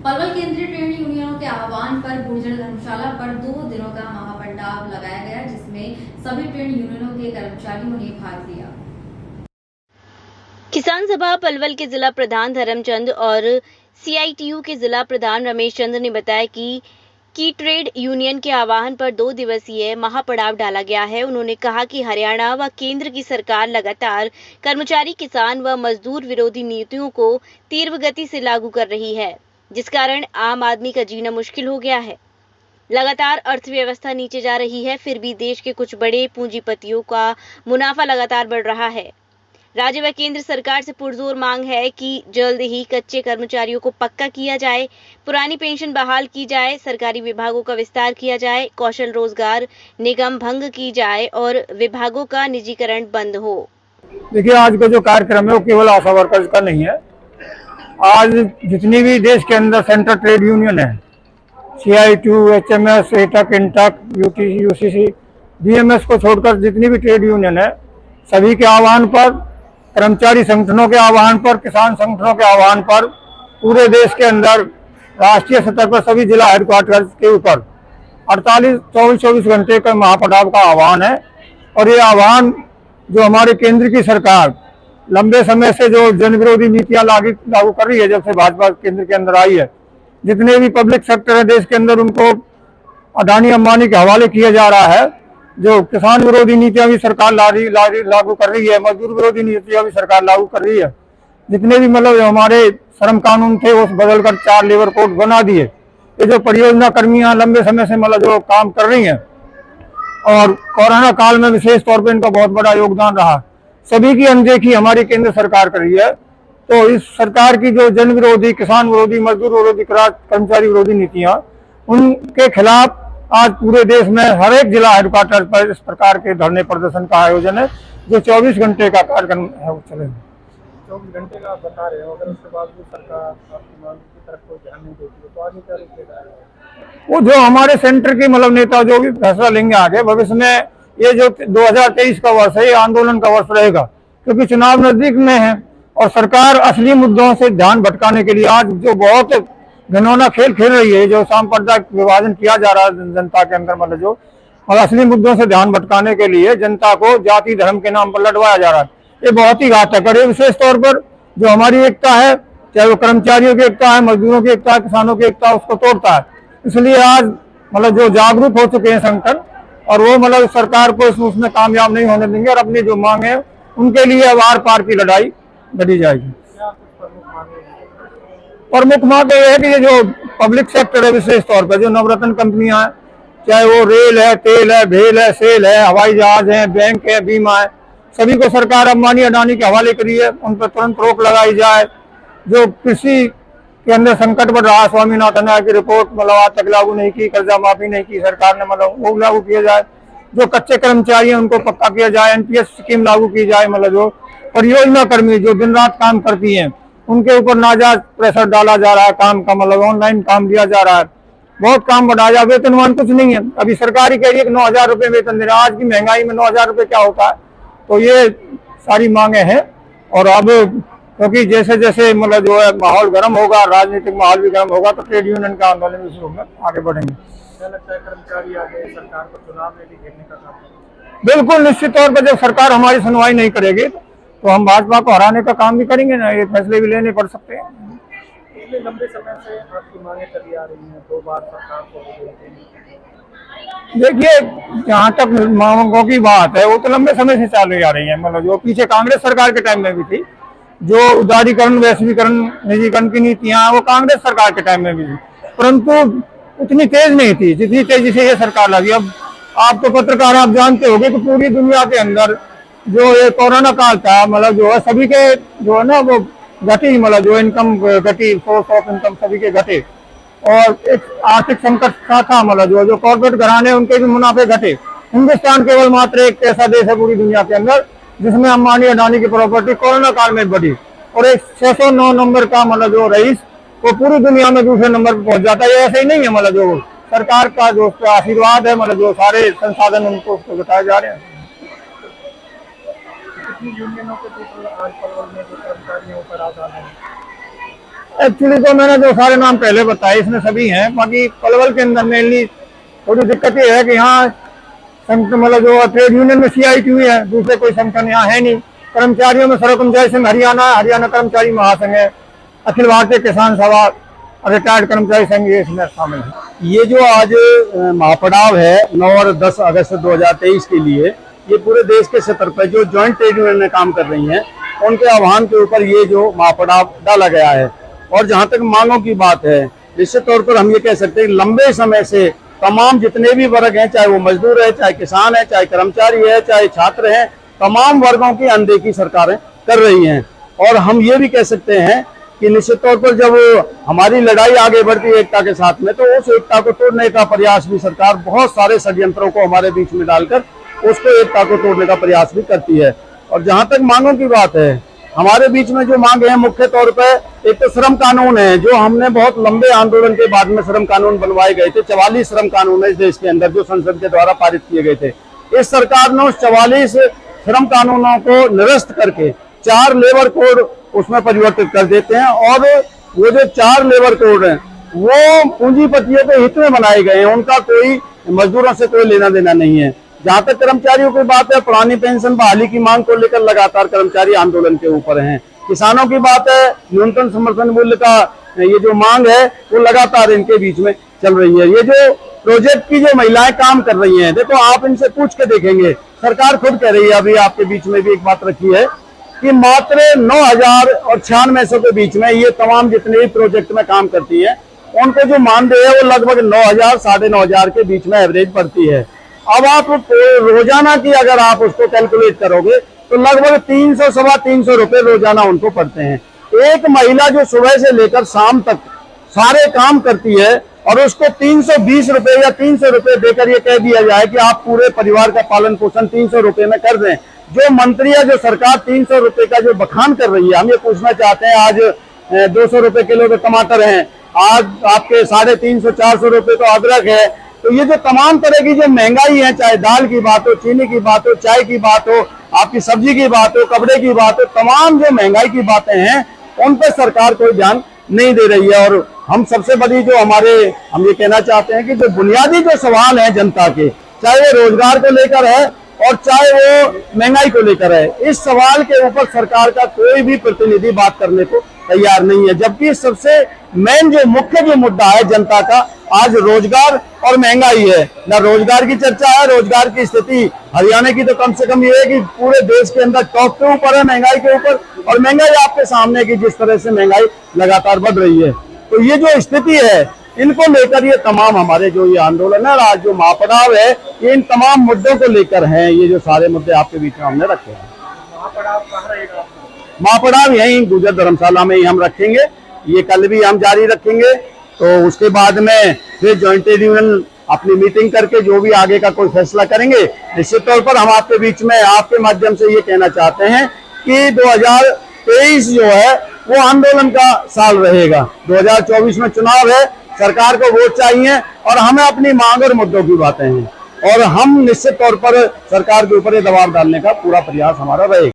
पलवल केंद्रीय ट्रेड यूनियनों के आह्वान पर गुर्जर धर्मशाला पर 2 दिनों का महापंडाव लगाया गया, जिसमें सभी ट्रेड यूनियनों के कर्मचारियों ने भाग लिया। किसान सभा पलवल के जिला प्रधान धर्मचंद और CITU के जिला प्रधान रमेश चंद्र ने बताया कि ट्रेड यूनियन के आह्वान पर 2 दिवसीय महापड़ाव डाला गया है। उन्होंने कहा कि हरियाणा व केंद्र की सरकार लगातार कर्मचारी, किसान व मजदूर विरोधी नीतियों को तीव्र गति से लागू कर रही है, जिस कारण आम आदमी का जीना मुश्किल हो गया है। लगातार अर्थव्यवस्था नीचे जा रही है, फिर भी देश के कुछ बड़े पूंजीपतियों का मुनाफा लगातार बढ़ रहा है। राज्य व केंद्र सरकार से पुरजोर मांग है कि जल्द ही कच्चे कर्मचारियों को पक्का किया जाए, पुरानी पेंशन बहाल की जाए, सरकारी विभागों का विस्तार किया जाए, कौशल रोजगार निगम भंग की जाए और विभागों का निजीकरण बंद हो। देखिए, आज का जो कार्यक्रम है वो केवल आशा वर्कर्स का नहीं है। आज जितनी भी देश के अंदर सेंट्रल ट्रेड यूनियन है, CITU, HMS, AITUC, INTUC, UCC, BMS को छोड़कर जितनी भी ट्रेड यूनियन है, सभी के आह्वान पर, कर्मचारी संगठनों के आह्वान पर, किसान संगठनों के आह्वान पर पूरे देश के अंदर राष्ट्रीय स्तर पर सभी जिला हेडक्वार्टर्स के ऊपर 24 घंटे का महापड़ाव का आह्वान है। और ये आह्वान जो हमारे केंद्र की सरकार लंबे समय से जो जन विरोधी नीतियां लागू कर रही है, जब से भाजपा केंद्र के अंदर आई है, जितने भी पब्लिक सेक्टर है देश के अंदर उनको अडानी अंबानी के हवाले किया जा रहा है। जो किसान विरोधी नीतियां भी सरकार लागू कर रही है, मजदूर विरोधी नीतियां भी सरकार लागू कर रही है। जितने भी मतलब हमारे श्रम कानून थे वो बदलकर 4 लेबर कोड बना दिए। ये जो परियोजना कर्मियां लंबे समय से मतलब जो काम कर रही हैं और कोरोना काल में विशेष तौर पर इनका बहुत बड़ा योगदान रहा, सभी की अनदेखी हमारी केंद्र सरकार कर रही है। तो इस सरकार की जो जन विरोधी, किसान विरोधी, मजदूर विरोधी, कर्मचारी विरोधी नीतियां, उनके खिलाफ आज पूरे देश में हर एक जिला हेडक्वार्टर पर इस प्रकार के धरने प्रदर्शन का आयोजन है, जो 24 घंटे का कार्यक्रम है वो चलेगा। 24 घंटे का आप बता रहे हो, अगर उसके बाद भी सरकार आपकी मांग की तरफ कोई ध्यान नहीं देती है तो आगे क्या रुकेगा? वो जो हमारे सेंटर के मतलब नेता जो भी फैसला लेंगे आगे भविष्य में, ये जो 2023 का वर्ष है ये आंदोलन का वर्ष रहेगा, क्योंकि चुनाव नजदीक में है और सरकार असली मुद्दों से ध्यान भटकाने के लिए आज जो बहुत घिनौना खेल खेल रही है, जो सांप्रदायिक विभाजन किया जा रहा है जनता के अंदर, मतलब जो और असली मुद्दों से ध्यान भटकाने के लिए जनता को जाति धर्म के नाम पर लड़वाया जा रहा है, ये बहुत ही घातक है। विशेष तौर पर जो हमारी एकता है, चाहे वो कर्मचारियों की एकता है, मजदूरों की एकता है, किसानों की एकता है, उसको तोड़ता है। इसलिए आज मतलब जो जागरूक हो चुके हैं संगठन, और वो मतलब सरकार को उसमें कामयाब नहीं होने देंगे और अपनी जो मांग है उनके लिए आर पार की लड़ाई लड़ी जाएगी। प्रमुख मांग ये है कि ये जो पब्लिक सेक्टर है, विशेष तौर पर जो नवरत्न कंपनियां हैं, चाहे वो रेल है, तेल है, भेल है, सेल है, हवाई जहाज है, बैंक है, बीमा है, सभी को सरकार अंबानी अडानी के हवाले करी है। उन पर तुरंत रोक लगाई जाए। जो कृषि के अंदर संकट बढ़ रहा है, स्वामीनाथन आयोग की रिपोर्ट मतलब आज तक लागू नहीं की, कर्जा माफी नहीं की सरकार ने, मतलब वो लागू किया जाए। जो कच्चे कर्मचारी हैं उनको पक्का किया जाए, NPS स्कीम लागू की जाए। मतलब जो परियोजना कर्मी जो दिन रात काम करती हैं उनके ऊपर नाजायज प्रेशर डाला जा रहा है, काम का मतलब ऑनलाइन काम दिया जा रहा है, बहुत काम बढ़ाया। वेतनमान कुछ नहीं है, अभी सरकार ही कह रही है कि 9,000 रुपये वेतन दे रहा है। आज की महंगाई में 9,000 रुपये क्या होता है? तो ये सारी मांगे हैं। और अब क्योंकि जैसे जैसे मतलब जो है माहौल गर्म होगा, राजनीतिक माहौल भी गर्म होगा, तो ट्रेड यूनियन का आंदोलन भी शुरू में आगे बढ़ेंगे। क्या लगता है कर्मचारी आगे सरकार को चुनाव में भी घेरने का काम? बिल्कुल निश्चित तौर पर जब सरकार हमारी सुनवाई नहीं करेगी तो हम भाजपा को हराने का काम भी करेंगे ना, ये फैसले भी लेने पड़ सकते हैं। पिछले लंबे समय से आपकी मांगे चली आ रही हैं, 2 बार सरकार को। देखिए, जहाँ तक मांगों की बात है वो तो लंबे समय से चली आ रही है। मतलब जो पीछे कांग्रेस सरकार के टाइम में भी थी, जो उदारीकरण, वैश्वीकरण, निजीकरण की नीतियां वो कांग्रेस सरकार के टाइम में भी थी, परंतु उतनी तेज नहीं थी जितनी तेजी से ये सरकार लगी। अब आप तो पत्रकार, आप जानते होंगे कि पूरी दुनिया के अंदर जो ये कोरोना काल था, मतलब जो है सभी के जो है ना वो घटी, मतलब जो इनकम घटी, सोर्स ऑफ इनकम सभी के घटे और एक आर्थिक संकट था। मतलब जो कॉर्पोरेट घराने उनके भी मुनाफे घटे। हिंदुस्तान केवल मात्र एक ऐसा देश है पूरी दुनिया के अंदर जिसमें अंबानी अडानी की प्रॉपर्टी कोरोना काल में बढ़ी और एक 609 नंबर का मतलब जो रईस वो पूरी दुनिया में दूसरे नंबर पर पहुंच जाता है। ये ऐसे ही नहीं है, मतलब जो सरकार का जो आशीर्वाद है, मतलब जो सारे संसाधन उनको बताए जा रहे हैं। कितनी यूनियनों के टोटल आज पलवल में जो कर्मचारियों पर आधार है? एक्चुअली तो मैंने जो सारे नाम पहले बताए इसमें सभी हैं, बाकी पलवल के अंदर मेनली थोड़ी दिक्कत ये है कि यहाँ संगठन मतलब जो ट्रेड यूनियन में CITU है, दूसरे कोई संगठन यहाँ है नहीं। कर्मचारियों में सर्व कर्मचारी संघ हरियाणा कर्मचारी महासंघ है, अखिल भारतीय किसान सभा, रिटायर्ड कर्मचारी संघ ये इसमें शामिल है। ये जो आज महापड़ाव है 9 और 10 अगस्त 2023 के लिए, ये पूरे देश के स्तर पर जो ज्वाइंट ट्रेड यूनियन में काम कर रही हैं उनके आह्वान के ऊपर ये जो महापड़ाव डाला गया है। और जहां तक मांगों की बात है, निश्चित तौर पर हम ये कह सकते हैं लंबे समय से तमाम जितने भी वर्ग हैं, चाहे वो मजदूर है, चाहे किसान है, चाहे कर्मचारी है, चाहे छात्र हैं, तमाम वर्गों की अनदेखी सरकारें कर रही हैं। और हम ये भी कह सकते हैं कि निश्चित तौर पर जब हमारी लड़ाई आगे बढ़ती है एकता के साथ में, तो उस एकता को तोड़ने का प्रयास भी सरकार बहुत सारे षड्यंत्रों को हमारे बीच में डालकर उसको एकता को तोड़ने का प्रयास भी करती है। और जहां तक मांगों की बात है, हमारे बीच में जो मांग है मुख्य तौर पर एक तो श्रम कानून है, जो हमने बहुत लंबे आंदोलन के बाद में श्रम कानून बनवाए गए थे। 44 श्रम कानून है इस देश के अंदर जो संसद के द्वारा पारित किए गए थे। इस सरकार ने उस 44 श्रम कानूनों को निरस्त करके 4 लेबर कोड उसमें परिवर्तित कर देते हैं। और वो जो 4 लेबर कोड हैं वो पूंजीपतियों के हित में बनाए गए हैं, उनका कोई मजदूरों से कोई लेना देना नहीं है। जहां तक कर्मचारियों की बात है, पुरानी पेंशन बहाली की मांग को लेकर लगातार कर्मचारी आंदोलन के ऊपर हैं। किसानों की बात है, न्यूनतम समर्थन मूल्य का ये जो मांग है वो लगातार इनके बीच में चल रही है। ये जो प्रोजेक्ट की जो महिलाएं काम कर रही हैं, देखो आप इनसे पूछ के देखेंगे, सरकार खुद कह रही है, अभी आपके बीच में भी एक बात रखी है कि मात्र 9,000 और 9600 के बीच में ये तमाम जितने भी प्रोजेक्ट में काम करती है, उनको जो मानदेय है वो लगभग 9,000 साढ़े 9,000 के बीच में एवरेज पड़ती है। अब आप रोजाना की अगर आप उसको कैलकुलेट करोगे तो लगभग 300 सवा 300 रुपए रोजाना उनको पड़ते हैं। एक महिला जो सुबह से लेकर शाम तक सारे काम करती है और उसको 320 रुपए या 300 रुपए देकर ये कह दिया जाए कि आप पूरे परिवार का पालन पोषण 300 रुपए में कर दें। जो मंत्री है, जो सरकार 300 रुपए का जो बखान कर रही है, हम ये पूछना चाहते हैं, आज 200 रुपए किलो के टमाटर हैं, आज आपके 350 400 रुपए तो अदरक है। तो ये जो तमाम तरह की जो महंगाई है, चाहे दाल की बात हो, चीनी की बात हो, चाय की बात हो, आपकी सब्जी की बात हो, कपड़े की बात हो, तमाम जो महंगाई की बातें हैं उन पर सरकार कोई ध्यान नहीं दे रही है। और हम सबसे बड़ी जो हम ये कहना चाहते हैं कि जो बुनियादी जो सवाल है जनता के, चाहे वो रोजगार को लेकर है और चाहे वो महंगाई को लेकर है, इस सवाल के ऊपर सरकार का कोई भी प्रतिनिधि बात करने को तैयार नहीं है। जबकि सबसे मेन जो मुख्य जो मुद्दा है जनता का आज रोजगार और महंगाई है। ना रोजगार की चर्चा है, रोजगार की स्थिति हरियाणा की तो कम से कम ये है कि पूरे देश के अंदर टॉप के ऊपर है महंगाई के ऊपर, और महंगाई आपके सामने की जिस तरह से महंगाई लगातार बढ़ रही है। तो ये जो स्थिति है, इनको लेकर ये तमाम हमारे जो ये आंदोलन है, आज जो महापड़ाव है, ये इन तमाम मुद्दों को लेकर हैं। ये जो सारे मुद्दे आपके बीच में हमने रखे हैं। महापड़ाव यहीं गुजर धर्मशाला में ही हम रखेंगे, ये कल भी हम जारी रखेंगे। तो उसके बाद में फिर ज्वाइंट ट्रेड यूनियन अपनी मीटिंग करके जो भी आगे का कोई फैसला करेंगे। निश्चित तौर पर हम आपके बीच में आपके माध्यम से ये कहना चाहते हैं कि 2023 जो है वो आंदोलन का साल रहेगा। 2024 में चुनाव है, सरकार को वोट चाहिए और हमें अपनी मांग और मुद्दों की बातें हैं, और हम निश्चित तौर पर सरकार के ऊपर ये दबाव डालने का पूरा प्रयास हमारा रहेगा।